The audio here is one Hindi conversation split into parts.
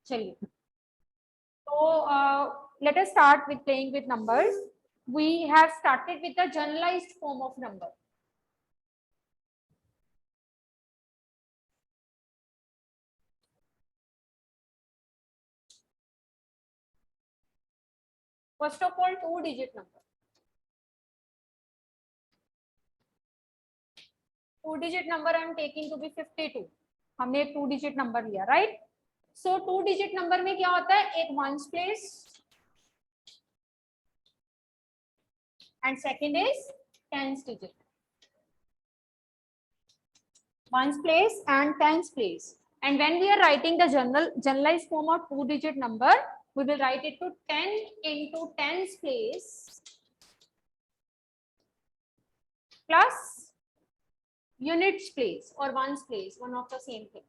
चलिए, तो let us start with playing with numbers. We have started with the generalized form of number. First of all, two-digit number. Two-digit number I am taking to be 52. हमने एक two-digit number लिया, right? So two-digit number में क्या होता है? एक ones place and second is tens digit. Ones place and tens place. And when we are writing the generalized form of two-digit number, we will write it to 10 into tens place plus units place or ones place, one of the same thing.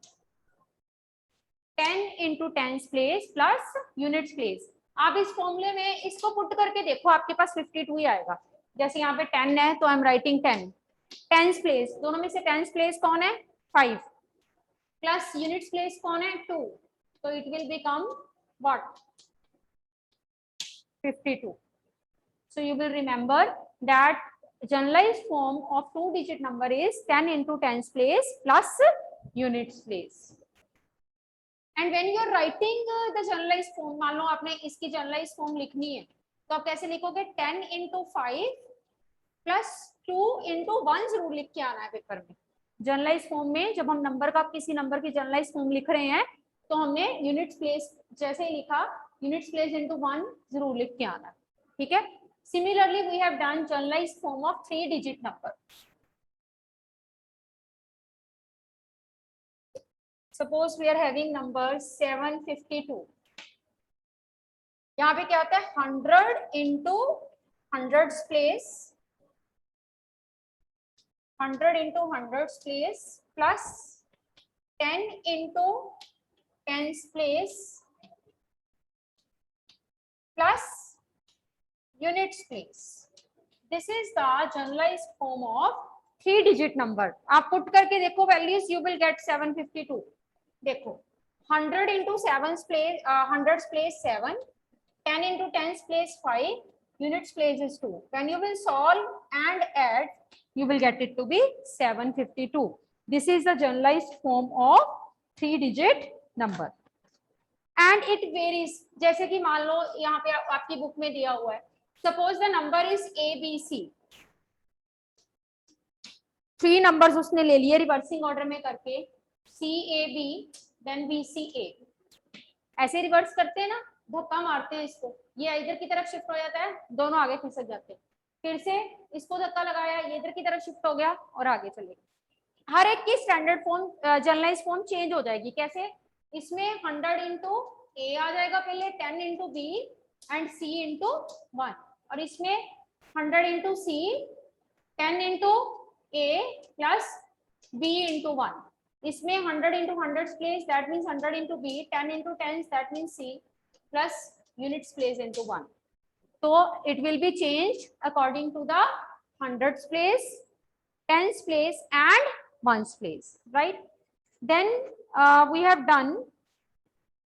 10 into tens place plus units place. आप इस फॉर्मूले में इसको पुट करके देखो, आपके पास 52 ही आएगा. जैसे यहाँ पे 10 है तो I am writing 10. Tens place, दोनों में से टेंस प्लेस कौन है? 5 प्लस यूनिट्स प्लेस कौन है? 2. तो it will become what? 52. So you will remember that generalized form of two-digit number is 10 into tens place plus units place. And when you are writing the generalized form, मान लो आपने इसकी generalized form लिखनी है, तो आप कैसे लिखोगे? 10 into 5 plus 2 into 1 जरूर लिख के आना है पेपर में. जनरलाइज फॉर्म में जब हम नंबर का किसी नंबर की जनरलाइज फॉर्म लिख रहे हैं तो हमने यूनिट्स प्लेस जैसे ही लिखा, यूनिट्स प्लेस इनटू 1 जरूर लिख के आना. ठीक है. Similarly we have done generalize form of 3-digit number. Suppose we are having number 752. यहाँ पे क्या होता है? 100 into hundreds place, 100 into hundreds place plus 10 into tens place plus units place. This is the generalized form of 3-digit number. आप पुट करके देखो वैल्यूज, you will get 752. देखो 100 into 7's place, hundreds place 7, 10 into tens place 5, units place is 2. When you will solve and add, you will get it to be 752. This is the generalized form of 3-digit number. And it varies. जैसे कि मान लो यहाँ पे आपकी बुक में दिया हुआ है, suppose the number is ABC. 3 numbers उसने ले लिए रिवर्सिंग ऑर्डर में करके, CAB then BCA. ऐसे रिवर्स करते हैं ना, धक्का मारते हैं इसको, ये इधर की तरफ शिफ्ट हो जाता है, दोनों आगे खिसक जाते हैं. फिर से इसको धक्का लगाया, ये इधर की तरफ शिफ्ट हो गया और आगे चले. हर एक की standard form generalize form change हो जाएगी. कैसे? इसमें 100 इंटू ए आ जाएगा पहले, 10 into b and c into 1, और इसमें 100 into c, 10 into a plus b into 1. इसमें 100 into hundreds place, that means 100 into b, 10 into tens, that means c, plus units place into 1. So it will be changed according to the hundreds place, tens place and ones place, right? Then we have done,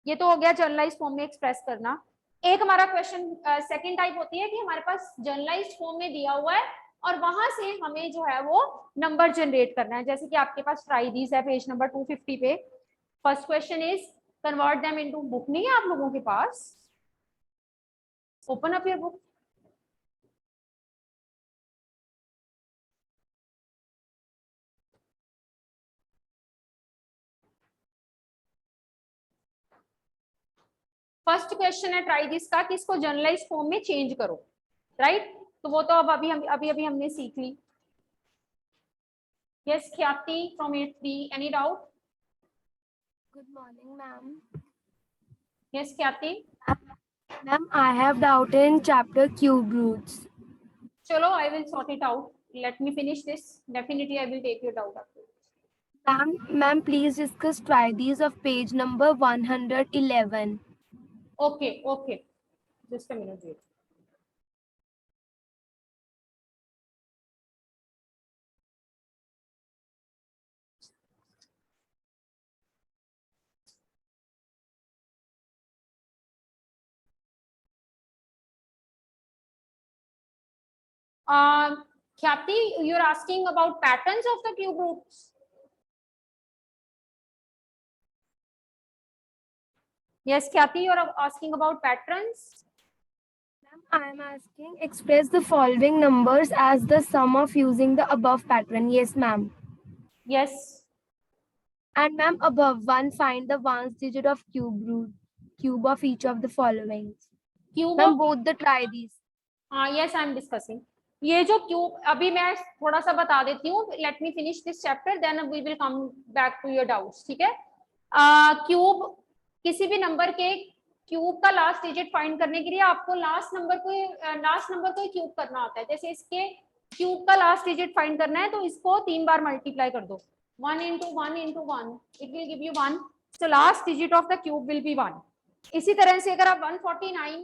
ये तो हो गया जनरलाइज फॉर्म में एक्सप्रेस करना. एक हमारा क्वेश्चन सेकंड टाइप होती है कि हमारे पास जनरलाइज फॉर्म में दिया हुआ है और वहां से हमें जो है वो नंबर जनरेट करना है. जैसे कि आपके पास ट्राई दीज है पेज नंबर 250 पे. First question is convert them into, book नहीं है आप लोगों के पास? Open up your book. First question है ट्राई दिस का कि इसको जनरलाइज फॉर्म में चेंज करो, राइट? तो वो तो अब अभी हमने सीख ली. यस ख्याति from 8th B, any doubt? Good morning, ma'am. Yes ख्याति. Ma'am, I have doubt in chapter cube roots. चलो I will sort it out. Let me finish this. Definitely I will take your doubt after. Ma'am, please discuss try these of page number 111. Okay. Just a minute, wait. Khyati, you're asking about patterns of the cube roots. Yes, Khyati, you're asking about patterns. I am asking, express the following numbers as the sum of using the above pattern. Yes, ma'am. Yes. And ma'am, above one, find the ones digit of cube of each of the following. Cube Ma'am, of, both the try these. हाँ, yes, I am discussing. ये जो क्यूब, अभी मैं थोड़ा सा बता देती हूँ. Let me finish this chapter, then we will come back to your doubts. ठीक है. क्यूब, किसी भी नंबर के क्यूब का लास्ट डिजिट फाइंड करने के लिए आपको लास्ट नंबर को क्यूब करना होता है. जैसे इसके क्यूब का लास्ट डिजिट फाइंड करना है तो इसको 3 बार मल्टीप्लाई कर दो. 1 into 1 into 1, it will give you 1. So last digit of the cube will be 1. इसी तरह से अगर आप 149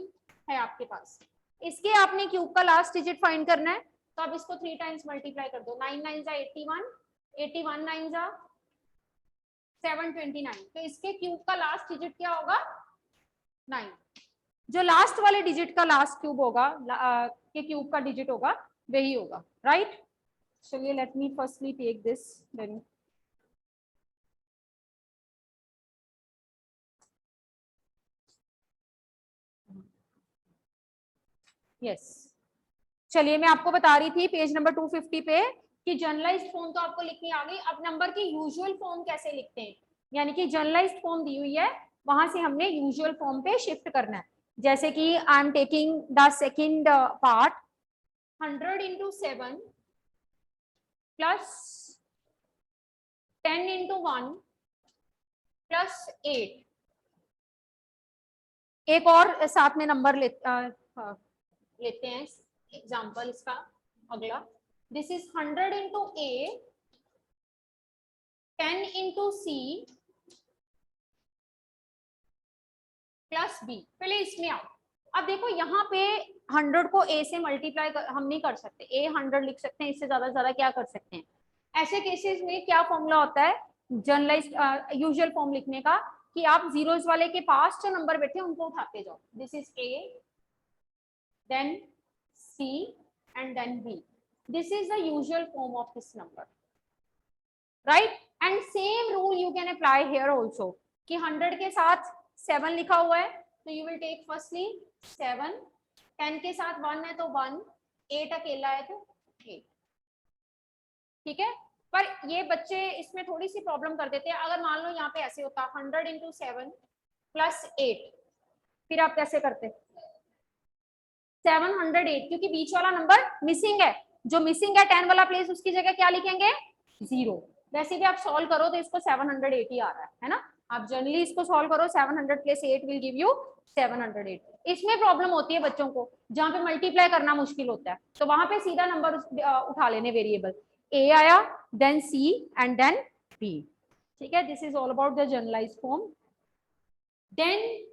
है आपके पास, इसके आपने क्यूब का लास्ट डिजिट फाइंड करना है तो आप इसको 3 टाइम्स मल्टीप्लाई कर दो. 9 9 जा 81, 81 9 जा 729. तो इसके क्यूब का लास्ट डिजिट क्या होगा? 9. जो लास्ट वाले डिजिट का लास्ट क्यूब होगा, के क्यूब का डिजिट होगा, वही होगा. राइट. चलिए, let me firstly take this. Then yes, चलिए मैं आपको बता रही थी पेज नंबर 250 पे कि जनरलाइज्ड फॉर्म तो आपको लिखनी आ गई. अब नंबर की यूजुअल फॉर्म कैसे लिखते हैं, यानी कि जनरलाइज्ड फॉर्म दी हुई है, वहां से हमने यूजुअल फॉर्म पे शिफ्ट करना है. जैसे कि I am taking the second part, 100 into 7 plus 10 into 1 plus 8. एक और साथ में नंबर लेते हैं एग्जाम्पल इसका अगला. This is 100 into A, 10 into C plus B. पहले इसमें आओ. अब देखो यहाँ पे 100 को A से मल्टीप्लाई हम नहीं कर सकते. A 100 लिख सकते हैं, इससे ज्यादा क्या कर सकते हैं. ऐसे केसेस में क्या फॉर्मूला होता है जनरलाइज्ड यूजुअल फॉर्म लिखने का, कि आप जीरोस वाले के पास जो नंबर बैठे उनको उठाते जाओ. This is A, then C and then B. This is the usual form of this number, right? And same rule you can apply here also, कि 100 के साथ 7 लिखा हुआ है तो you will take firstly 7, 10 के साथ 1 है तो 1, 8 अकेला है तो 8. ठीक है. पर ये बच्चे इसमें थोड़ी सी प्रॉब्लम कर देते हैं. अगर मान लो यहाँ पे ऐसे होता 100 into 7 plus 8, फिर आप कैसे करते? 708, क्योंकि बीच वाला नंबर मिसिंग है. जो मिसिंग है 10 वाला प्लेस, उसकी जगह क्या लिखेंगे? 0. वैसे भी आप सॉल्व करो तो इसको 708 ही आ रहा है ना. आप जनरली इसको सॉल्व करो, 700 प्लस 8 विल गिव यू 708. इसमें प्रॉब्लम होती है बच्चों को जहाँ पे मल्टीप्लाई करना मुश्किल होता है, तो वहां पे सीधा नंबर उठा लेने वेरिएबल. A आया, then C and then B. ठीक है. This is all about the generalized form. Then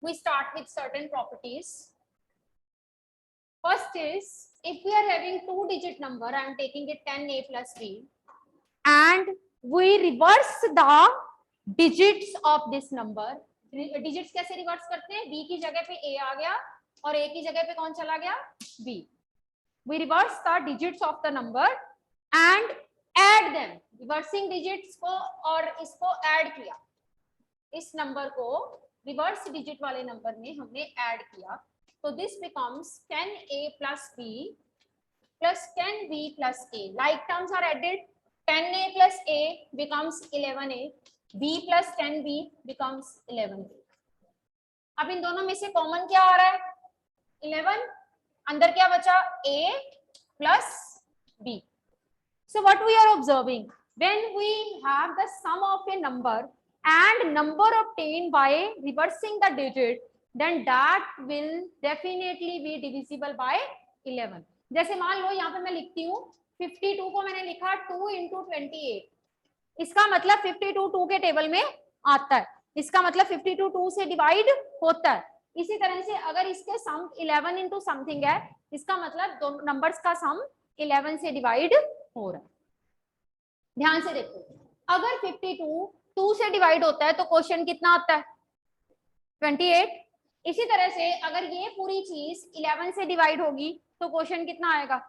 we start with certain properties. First is, if we are having 2-digit number, I am taking it 10A plus B, and we reverse the digits of this number. Digits कैसे reverse करते हैं? B की जगह पे A आ गया और A की जगह पे कौन चला गया? B. We reverse the digits of the number and add them. Reversing digits को और इसको add किया. इस नंबर को रिवर्स डिजिट वाले नंबर में हमने ऐड किया, तो this becomes 10A plus B plus 10B plus A. Like terms are added. 10A plus A becomes 11A. B plus 10B becomes 11B. अब इन दोनों में से कॉमन क्या आ रहा है? 11. अंदर क्या बचा? A plus B. So what we are observing, when we have the sum of a number and number obtained by reversing the digit, then that will definitely be divisible by 11. जैसे मान लो यहाँ पे मैं लिखती हूँ 52 को मैंने लिखा 2 into 28. इसका मतलब 52 2 के टेबल में आता है. इसका मतलब 52 2 से डिवाइड होता है. इसी तरह से अगर इसके सम 11 into समथिंग है, इसका मतलब दोनों नंबर्स का सम 11 से डिवाइड हो रहा है. ध्यान से देखो, अगर 52 2 से डिवाइड होता है तो क्वेश्चन कितना आता है? 28. इसी तरह से अगर ये पूरी चीज 11 से डिवाइड होगी तो क्वोशिएंट कितना आएगा,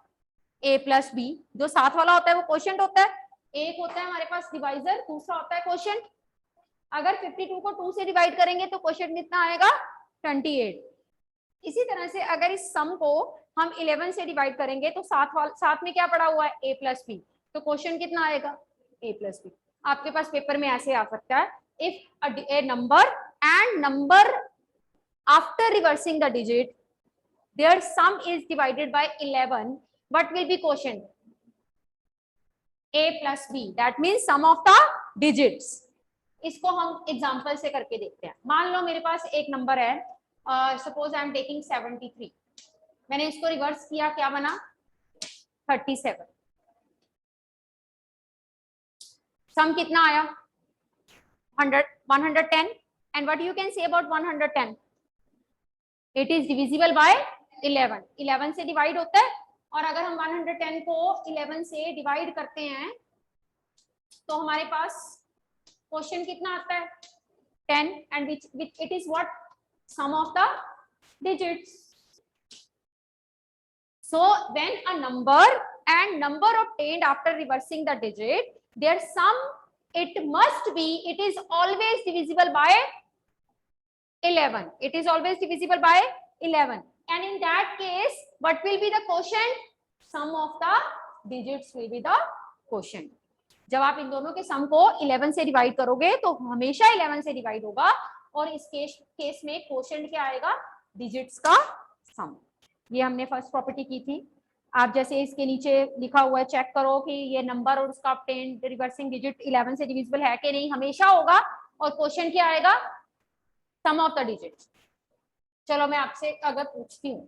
a प्लस बी। जो साथ वाला होता है वो क्वोशिएंट होता है, एक होता है हमारे पास डिवाइजर, दूसरा होता है क्वोशिएंट। अगर 52 को 2 से डिवाइड करेंगे तो क्वोशिएंट कितना आएगा, 28। इसी तरह से अगर इस सम को हम 11 से डिवाइड करेंगे तो साथ में क्या पड़ा हुआ है, a प्लस बी, तो क्वोशिएंट कितना आएगा, a प्लस बी। आपके पास पेपर में ऐसे आ सकता है, if a number and number after reversing the digit their sum is divided by 11, what will be quotient, a plus b, that means sum of the digits। इसको हम एग्जांपल से करके देखते हैं। मान लो मेरे पास एक नंबर है, सपोज आई एम टेकिंग 73, मैंने इसको रिवर्स किया, क्या बना, 37। सम कितना आया, 110। And what you can say about 110, it is divisible by 11, 11 से डिवाइड होता है। और अगर हम 110 को 11 से डिवाइड करते हैं तो हमारे पास क्वेश्चन कितना आता है, 10, and which it is what, sum of the digits. So when a number and number obtained after reversing the digit, their sum, it must be, it is always divisible by 11. It is always divisible by 11. And in that case, what will be the quotient? Sum of the digits will be the quotient. जब आप इन दोनों के सम को 11 से डिवाइड करोगे तो हमेशा 11 से डिवाइड होगा, और इस केस में क्वोशिएंट क्या आएगा, डिजिट्स का सम। ये हमने फर्स्ट प्रॉपर्टी की थी। आप जैसे इसके नीचे लिखा हुआ है, चेक करो कि ये नंबर और उसका ऑब्टेन्ड रिवर्सिंग डिजिट 11 से डिविजिबल है कि नहीं, हमेशा होगा। और क्वेश्चन क्या आएगा, सम ऑफ द डिजिट्स। चलो मैं आपसे अगर पूछती हूँ,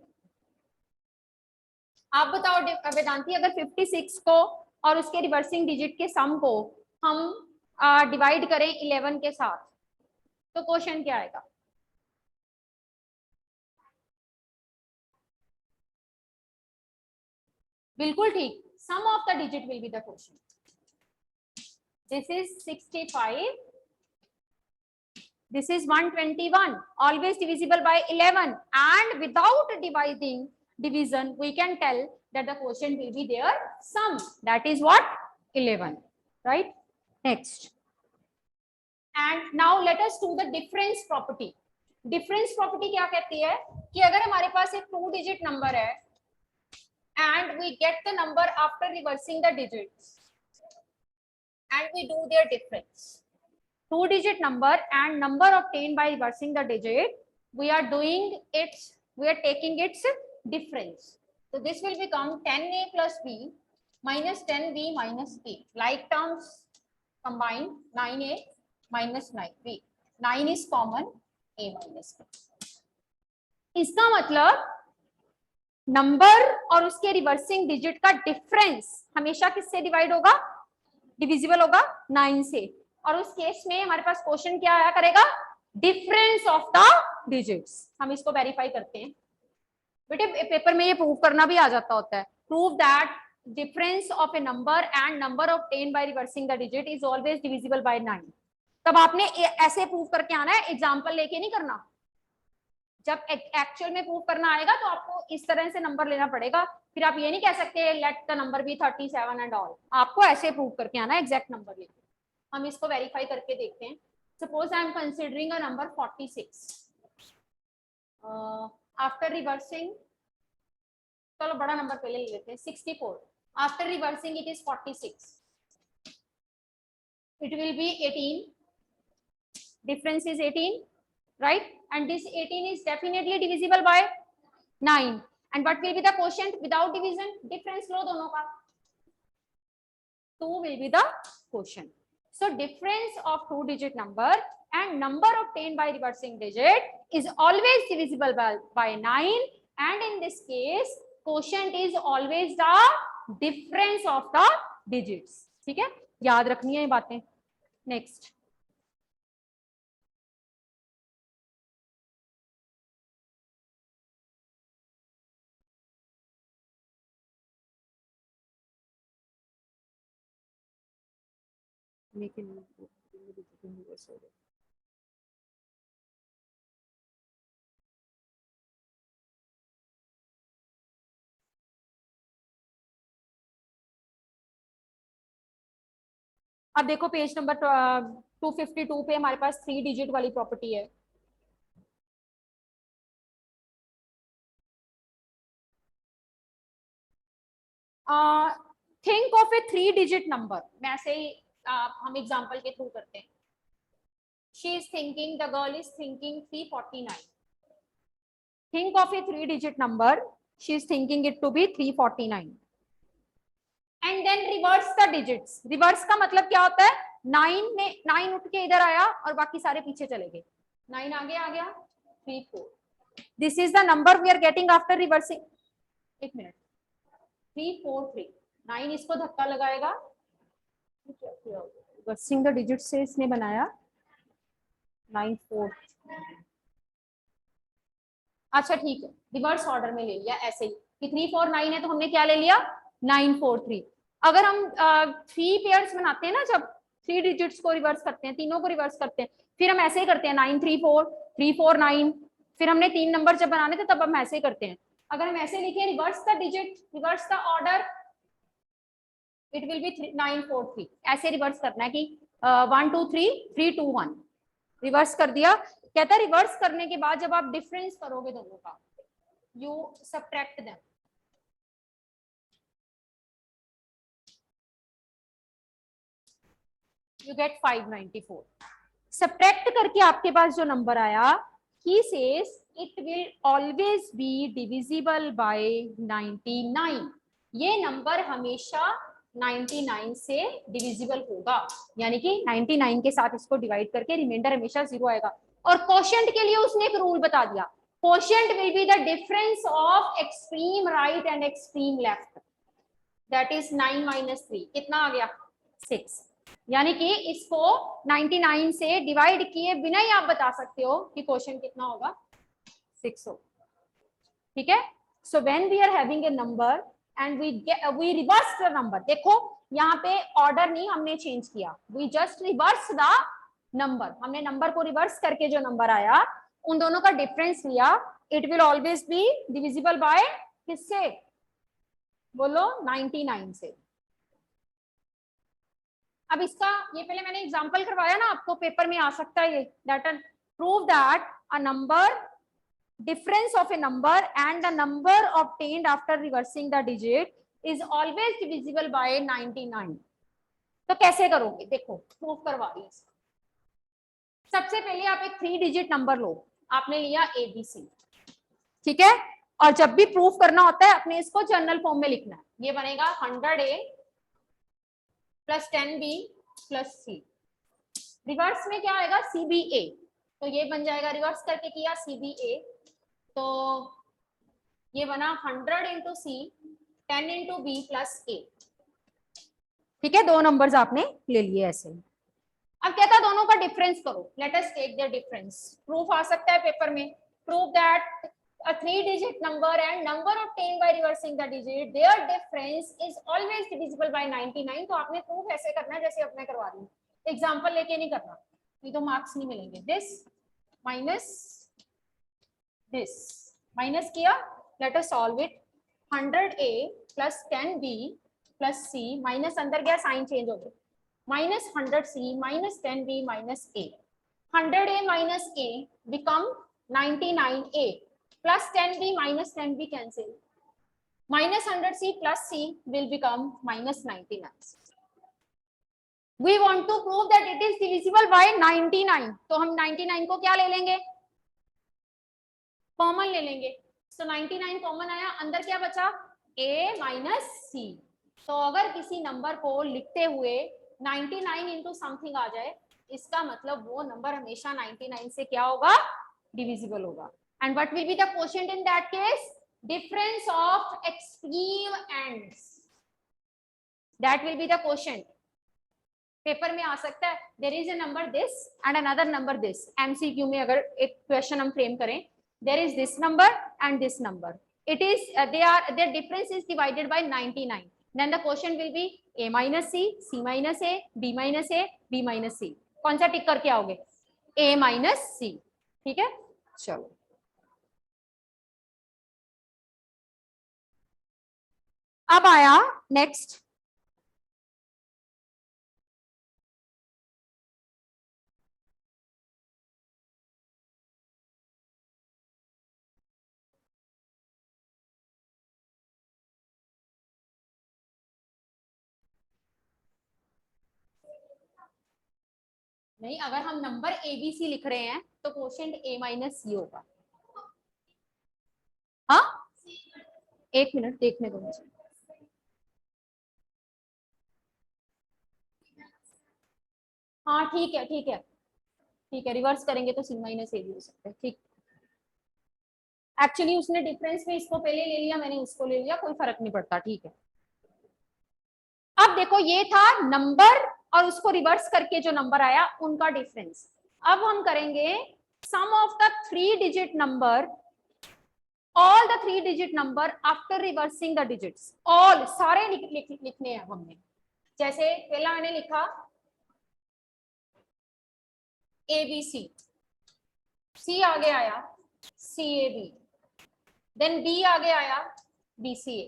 आप बताओ वेदांती, अगर 56 को और उसके रिवर्सिंग डिजिट के सम को हम डिवाइड करें 11 के साथ तो क्वेश्चन क्या आएगा, बिल्कुल ठीक, sum of the digit will be the question. This is 65, this is 121, always divisible by 11, and without division we can tell that the quotient will be their sum, that is what, 11, right? Next, and now let us do the difference property। difference property क्या कहती है कि अगर हमारे पास एक 2 digit number है and we get the number after reversing the digits and we do their difference, 2 digit number and number obtained by reversing the digit, we are taking its difference. So this will become 10a plus b minus 10b minus a. Like terms combine, 9a minus 9b. 9 is common, a minus b. इसका मतलब नंबर और उसके रिवर्सिंग डिजिट का डिफरेंस हमेशा किससे डिवाइड होगा, डिविजिबल होगा 9 से। और उस केस में हमारे पास क्वेश्चन क्या आया करेगा, डिफरेंस ऑफ द डिजिट्स। हम इसको वेरीफाई करते हैं बेटे, पेपर में ये प्रूव करना भी आ जाता होता है। Prove that difference of A number and number obtained by reversing the digit is always divisible by 9। तब आपने ऐसे प्रूव करके आना है, एग्जाम्पल लेके नहीं करना। जब एक्चुअल में प्रूव करना आएगा तो आपको इस तरह से नंबर लेना पड़ेगा। फिर आप ये नहीं कह सकते let the number be 37 and all, आपको ऐसे प्रूव करके आना है एग्जैक्ट नंबर लेके। हम इसको वेरीफाई करके देखते हैं। Suppose I am considering a number 46 after reversing, चलो बड़ा नंबर पहले ले लेते हैं, 64 after reversing it is 46, it will be 18, difference is 18, right? And this 18 is definitely divisible by 9, and what will be the quotient without division, difference लो दोनों का, 2 will be the quotient। So difference of 2 digit number and number obtained by reversing digit is always divisible by 9, and in this case quotient is always the difference of the digits। ठीक है, याद रखनी है ये बातें। नेक्स्ट, लेकिन अब देखो पेज नंबर 252 पे हमारे पास 3 डिजिट वाली प्रॉपर्टी है। Think of a 3 digit number, मैं ऐसे ही हम एग्जांपल के थ्रू करते हैं। She is thinking, the girl is thinking 349। Think of a 3 digit number, she is thinking it to be 349 and then reverse the digits. Reverse का मतलब क्या होता है, 9 में 9 उठ के इधर आया और बाकी सारे पीछे चले गए, 9 आगे आ गया, 3 4। This is the number we are getting after reversing. एक मिनट, 3 4 3, 9 इसको धक्का लगाएगा, रिवर्सिंग द डिजिट से इसने बनाया 9 4। अच्छा ठीक है, रिवर्स ऑर्डर में ले लिया ऐसे ही कि 3 4 9 है तो हमने क्या ले लिया 9 4 3। अगर हम 3 पेयर्स बनाते हैं ना, जब 3 डिजिट्स को रिवर्स करते हैं, तीनों को रिवर्स करते हैं, फिर हम ऐसे ही करते हैं 9 3 4 3 4 9। फिर हमने 3 नंबर जब बनाने थे तब हम ऐसे ही करते हैं। अगर हम ऐसे लिखे reverse the digit, reverse the order, it will be 9 4 3। ऐसे रिवर्स करना है कि 1 2 3 3 2 1, रिवर्स कर दिया। कहता है रिवर्स करने के बाद जब आप डिफरेंस करोगे दोनों का, you subtract them, you get 594। Subtract करके आपके पास जो नंबर आया, he says it will always be divisible bye 99। ये नंबर हमेशा 99 से डिविजिबल होगा, यानी कि 99 के साथ इसको डिवाइड करके रिमाइंडर हमेशा 0 आएगा। और कोशेंट के लिए उसने एक रूल बता दिया, quotient will be the difference of extreme right and extreme left, that is 9 - 3, कितना आ गया 6। यानी कि इसको 99 से डिवाइड किए बिना ही आप बता सकते हो कि क्वेश्चन कितना होगा 6 हो। ठीक है, so when we are having a number and we reverse the number, देखो यहाँ पे ऑर्डर नहीं हमने चेंज किया, we just reverse the number, हमने नंबर को रिवर्स करके जो नंबर आया उन दोनों का डिफरेंस लिया, it will always be divisible by किससे, बोलो 99 से। अब इसका ये पहले मैंने एग्जांपल करवाया ना आपको, पेपर में आ सकता है ये, that prove that a number, difference of a number and the number obtained after reversing the digit is always divisible by 99। तो कैसे करोगे, देखो प्रूव करवा रही है। सबसे पहले आप एक 3 डिजिट नंबर लो, आपने लिया ABC, ठीक है, और जब भी प्रूफ करना होता है अपने इसको जर्नल फॉर्म में लिखना है। ये बनेगा 100A + 10B + C। रिवर्स में क्या आएगा CBA, तो ये बन जाएगा, रिवर्स करके किया CBA, तो ये बना 100 × C 10 × B + A। ठीक है, दो नंबर्स आपने ले लिए ऐसे। अब कहता दोनों का डिफरेंस करो, let us take the difference. Proof आ सकता है पेपर में, prove that a 3 digit number and number obtained by reversing the digit, their difference is always divisible by 99। तो आपने प्रूफ ऐसे करना है जैसे अब मैं करवा रही हूँ, एग्जांपल लेके नहीं करना, नहीं तो मार्क्स नहीं मिलेंगे। दिस माइनस दिस, माइनस किया, let us solve it. 100A + 10B + C, minus अंदर गया, साइन चेंज हो गया, -100C - 10B - A। 100A - A become 99A + 10B - 10B cancel, -100C + C will become -99। We want to prove that it is divisible by 99, तो हम 99 को क्या ले लेंगे, कॉमन ले लेंगे। तो 99 कॉमन आया, अंदर क्या बचा A - C। तो अगर किसी नंबर को लिखते हुए 99 × समथिंग आ जाए, इसका मतलब वो नंबर हमेशा 99 से क्या होगा, डिविजिबल होगा। And what will be the quotient in that case, difference of extreme ends, that will be the quotient. Paper में आ सकता है, there is a number this and another number this. MCQ में अगर एक क्वेश्चन हम फ्रेम करें, there is this number and this number, it is their difference is divided by 99, then the quotient will be A - C, C - A, B - A, B - C। कौन सा टिक करके आओगे, A - C। ठीक है, चलो अब आया नेक्स्ट, नहीं, अगर हम नंबर ABC लिख रहे हैं तो कोशेंट A माइनस C होगा। हाँ, एक मिनट देखने दो मुझे। हाँ ठीक है ठीक है ठीक है, रिवर्स करेंगे तो C माइनस A भी हो सकता है। ठीक, एक्चुअली उसने डिफरेंस में इसको पहले ले लिया, मैंने उसको ले लिया, कोई फर्क नहीं पड़ता। ठीक है, अब देखो ये था नंबर और उसको रिवर्स करके जो नंबर आया उनका डिफरेंस। अब हम करेंगे sum of the 3 digit number, all the 3 digit number after reversing the digits. All सारे लिखने हैं हमने। जैसे पहला मैंने लिखा ABC, C आगे आया CAB, देन B आगे आया BCA।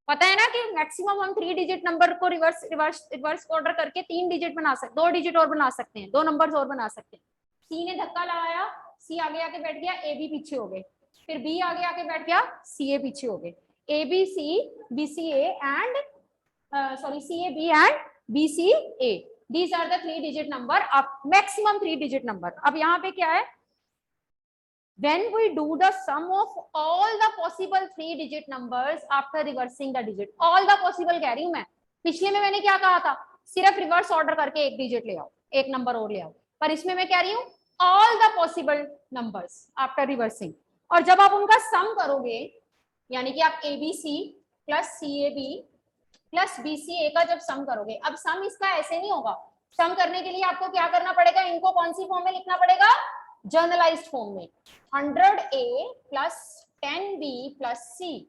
पता है ना कि मैक्सिमम हम 3 डिजिट नंबर को रिवर्स ऑर्डर करके 3 डिजिट बना सकते, 2 डिजिट और बना सकते हैं, 2 नंबर्स और बना सकते हैं। C ने धक्का लगाया, C आगे आके बैठ गया, AB पीछे हो गए, फिर B आगे आके बैठ गया, CA पीछे हो गए। ABC, BCA and CAB and BCA, these are the 3 digit number, maximum 3 digit number। अब यहाँ पे क्या है, when we do the sum of all the possible 3 digit numbers after reversing the digit, all the possible कह रही हूं मैं। पिछले में मैंने क्या कहा था, सिर्फ रिवर्स ऑर्डर करके एक डिजिट ले आओ, एक नंबर और ले आओ, पर इसमें मैं कह रही हूँ all the possible numbers after reversing। और जब आप उनका सम करोगे, यानी कि आप ABC plus CAB plus BCA का जब सम करोगे, अब सम इसका ऐसे नहीं होगा, सम करने के लिए आपको क्या करना पड़ेगा, इनको कौन सी फॉर्म में लिखना पड़ेगा, जर्नलाइज्ड फॉर्म में। 100A plus 10B plus C,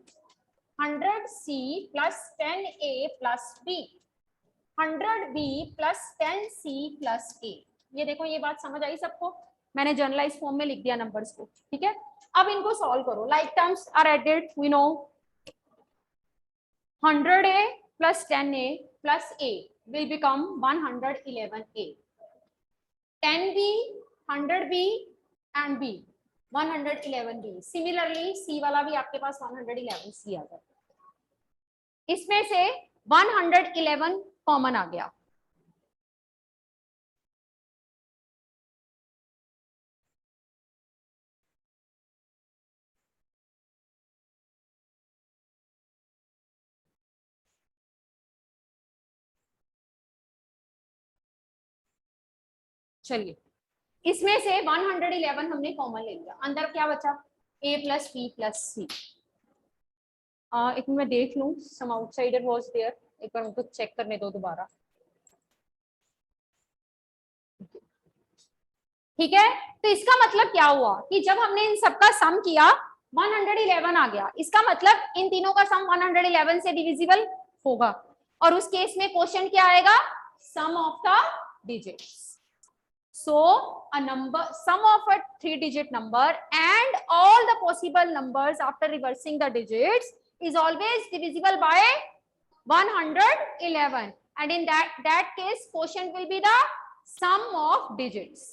100C plus 10A plus B, 100B plus 10C plus A। ये देखो, ये बात समझ आई सबको, मैंने जर्नलाइज फॉर्म में लिख दिया नंबर्स को। ठीक है, अब इनको सॉल्व करो। Like terms are added, we know 100A plus 10A plus A will become 111A, 10B, 100B and B 111B। Similarly C वाला भी आपके पास 111C आ गया, इसमें से 111 कॉमन आ गया। चलिए, इसमें से 111 हमने कॉमन ले लिया, अंदर क्या बचा, A plus B plus C। एक मिनट मैं देख लूं, सम आउटसाइडर वाज देयर, एक बार उनको चेक करने दो दोबारा। ठीक है, तो इसका मतलब क्या हुआ कि जब हमने इन सबका सम किया 111 आ गया, इसका मतलब इन तीनों का सम 111 से डिविजिबल होगा, और उस केस में क्वेश्चन क्या आएगा, sum of the digits. So a number, sum of a 3 digit number and all the possible numbers after reversing the digits is always divisible by 111, and in that case quotient will be the sum of digits।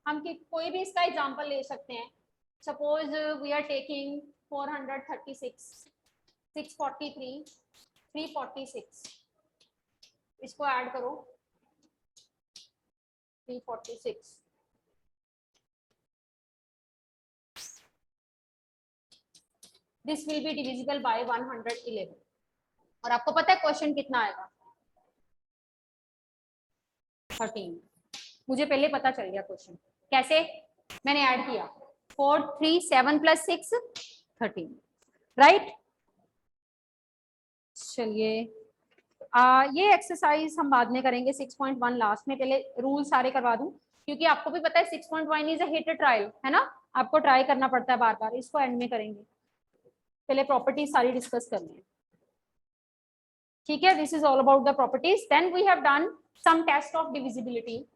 हम कोई भी इसका एग्जांपल ले सकते हैं। सपोज वी आर टेकिंग 436, 643, 346, इसको ऐड करो 346, this will be divisible bye 111। और आपको पता है क्वेश्चन कितना आएगा, 13। मुझे पहले पता चल गया क्वेश्चन कैसे, मैंने ऐड किया 4 3 7 प्लस 6 13, राइट। चलिए ये एक्सरसाइज हम बाद में करेंगे, 6.1 लास्ट में, पहले रूल सारे करवा दूं, क्योंकि आपको भी पता है 6.1 इज अ हिट ट्रायल, है ना, आपको ट्राई करना पड़ता है बार बार, इसको एंड में करेंगे, पहले प्रॉपर्टीज सारी डिस्कस करनी है। ठीक है, this is all about the properties. Then we have done some test of divisibility.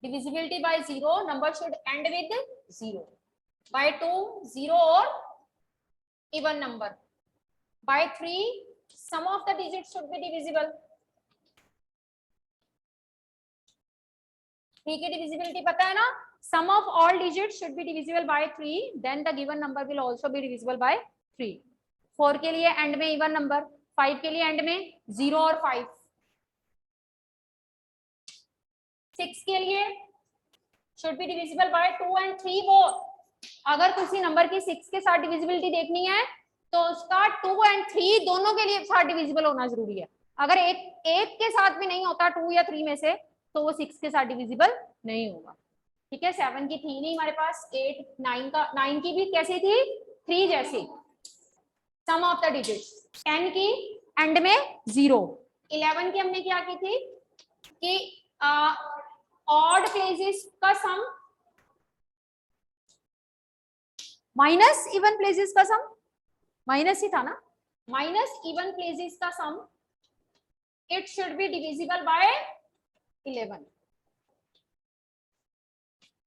Divisibility by 0, number should end with 0. By 2, 0 or even number. By 3, sum of the digits should be divisible। ठीक है, डिविजिबिलिटी पता है ना, sum of all digits should be divisible by 3, then the given number will also be divisible by 3. 4 के लिए एंड में इवन नंबर, 5 के लिए एंड में 0 और 5, 6 के लिए should be divisible by 2 and 3 both. अगर किसी नंबर की 6 के साथ डिविजिबिलिटी देखनी है तो उसका 2 and 3 दोनों के लिए साथ डिविजिबल होना जरूरी है. अगर एक के साथ भी नहीं होता 2 या 3 में से तो वो 6 के साथ डिविजिबल नहीं होगा. ठीक है, 7 की थी नहीं हमारे पास, 8, 9 का 9 की भी कैसी थी, 3 जैसी. सम ऑफ द डिजिट्स, 10 की एंड में 0, 11 की हमने क्या की थी कि ऑड प्लेसेस का सम माइनस इवन प्लेसेस का सम, माइनस ही था ना, माइनस इवन प्लेसेस का sum, it should be divisible by 11.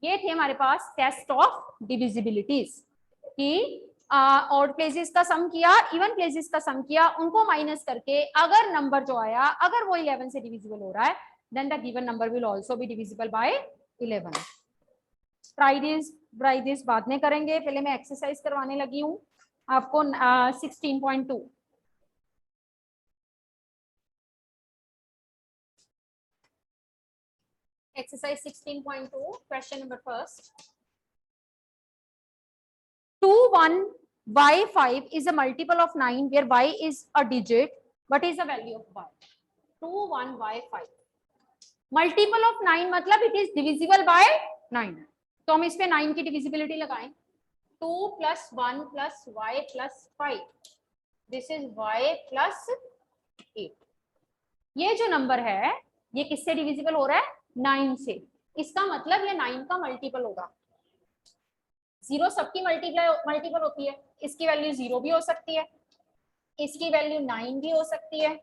ये थे हमारे पास टेस्ट ऑफ डिविजिबिलिटीज कि ऑड प्लेसेस का सम किया, इवन प्लेसेस का सम किया, उनको माइनस करके अगर नंबर जो आया अगर वो 11 से डिविजिबल हो रहा है then the given number will also be divisible by 11. Try this बाद में करेंगे, पहले मैं एक्सरसाइज करवाने लगी हूँ आपको 16.2. Exercise 16.2, question number first. 2, 1, y 5 is a multiple of 9 where y is a digit. What is the value of y? 2, 1, y 5. Multiple of 9 मतलब it is divisible by 9. तो हम इस पे 9 की divisibility लगाएं. 2 plus 1 plus y plus 5. This is y plus 8. ये जो नंबर है ये किससे डिविजिबल हो रहा है, 9 से. इसका मतलब ये 9 का मल्टीपल होगा. 0 सबकी मल्टीपल होती है, इसकी वैल्यू 0 भी हो सकती है, इसकी वैल्यू 9 भी हो सकती है,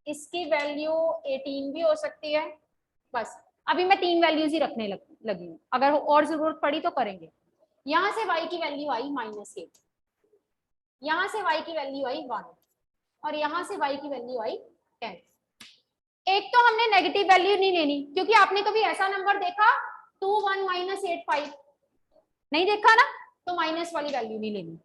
इसकी वैल्यू 18 भी हो सकती है. बस अभी मैं 3 वैल्यूज ही रखने लगी हूँ, अगर और जरूरत पड़ी तो करेंगे. यहाँ से y की वैल्यू आई -8, यहाँ से y की वैल्यू आई 1 और यहाँ से y की वैल्यू आई 10. एक तो हमने नेगेटिव वैल्यू नहीं लेनी, क्योंकि आपने कभी ऐसा नंबर देखा 2, 1, -8, 5 नहीं देखा ना, तो माइनस वाली वैल्यू नहीं लेनी.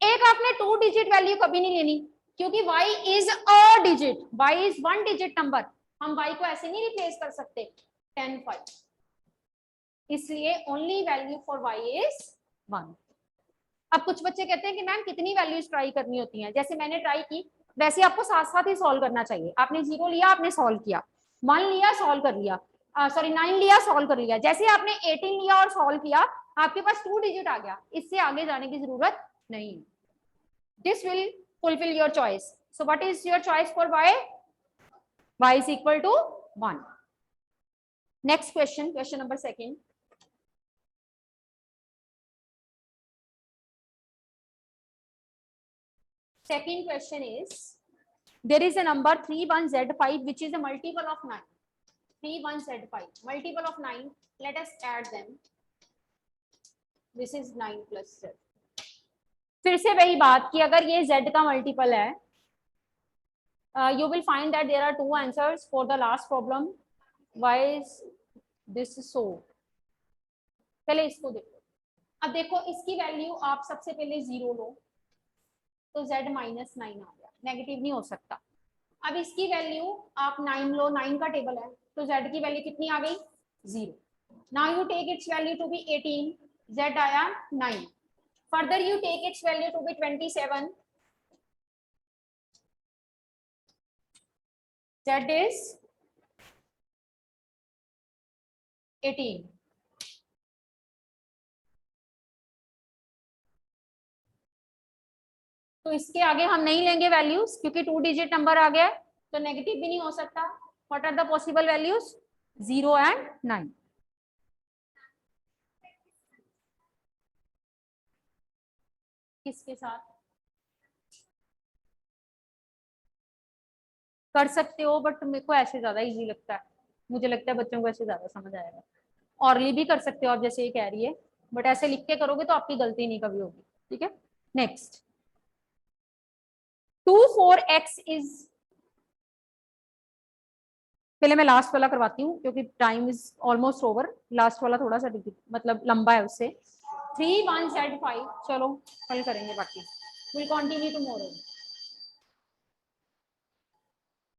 एक आपने 2 डिजिट वैल्यू कभी नहीं लेनी, क्योंकि y is a digit, y is 1 digit number. हम y को ऐसे नहीं रिप्लेस कर सकते 10, 5, इसलिए only value for y is 1. अब कुछ बच्चे कहते हैं कि मैम कितनी वैल्यूज ट्राई करनी होती हैं, जैसे मैंने ट्राई की वैसे आपको साथ साथ ही सॉल्व करना चाहिए. आपने 0 लिया, आपने सॉल्व किया, 1 लिया, सॉल्व कर लिया, 9 लिया, सॉल्व कर लिया. जैसे आपने 18 लिया और सॉल्व किया, आपके पास 2 डिजिट आ गया, इससे आगे जाने की जरूरत नहीं. This will fulfil your choice. So what is your choice for y is equal to 1. Next question, question number 2. Second question is, there is a number 31z5 which is a multiple of 9. 31z5 multiple of 9. Let us add them. This is 9 plus z. फिर से वही बात कि अगर ये z का मल्टीपल है, you will find that there are 2 answers for the last problem. Why is this so? पहले इसको देखो. अब देखो इसकी वैल्यू आप सबसे पहले 0 लो तो z -9 आ गया, नेगेटिव नहीं हो सकता. अब इसकी वैल्यू आप 9 लो, 9 का टेबल है तो z की वैल्यू कितनी आ गई, 0. Now you take its value to be 18, z आया 9. Further you take its value to be 27, z is 18. तो इसके आगे हम नहीं लेंगे वैल्यूज, क्योंकि 2 डिजिट नंबर आ गया है तो नेगेटिव भी नहीं हो सकता. What are the possible values, 0 and 9. किसके साथ कर सकते हो, बट मेरे को ऐसे ज्यादा इजी लगता है. मुझे लगता है बच्चों को ऐसे ज्यादा समझ आएगा. ऑरली भी कर सकते हो आप, जैसे ये कह रही है, बट ऐसे लिख के करोगे तो आपकी गलती नहीं कभी होगी. ठीक है, नेक्स्ट. 2, 4x is पहले मैं लास्ट वाला करवाती हूँ क्योंकि time is almost over. Last वाला थोड़ा सा मतलब लंबा है उससे। 3 1 Z 5। चलो कल करेंगे बाकी। Will continue tomorrow.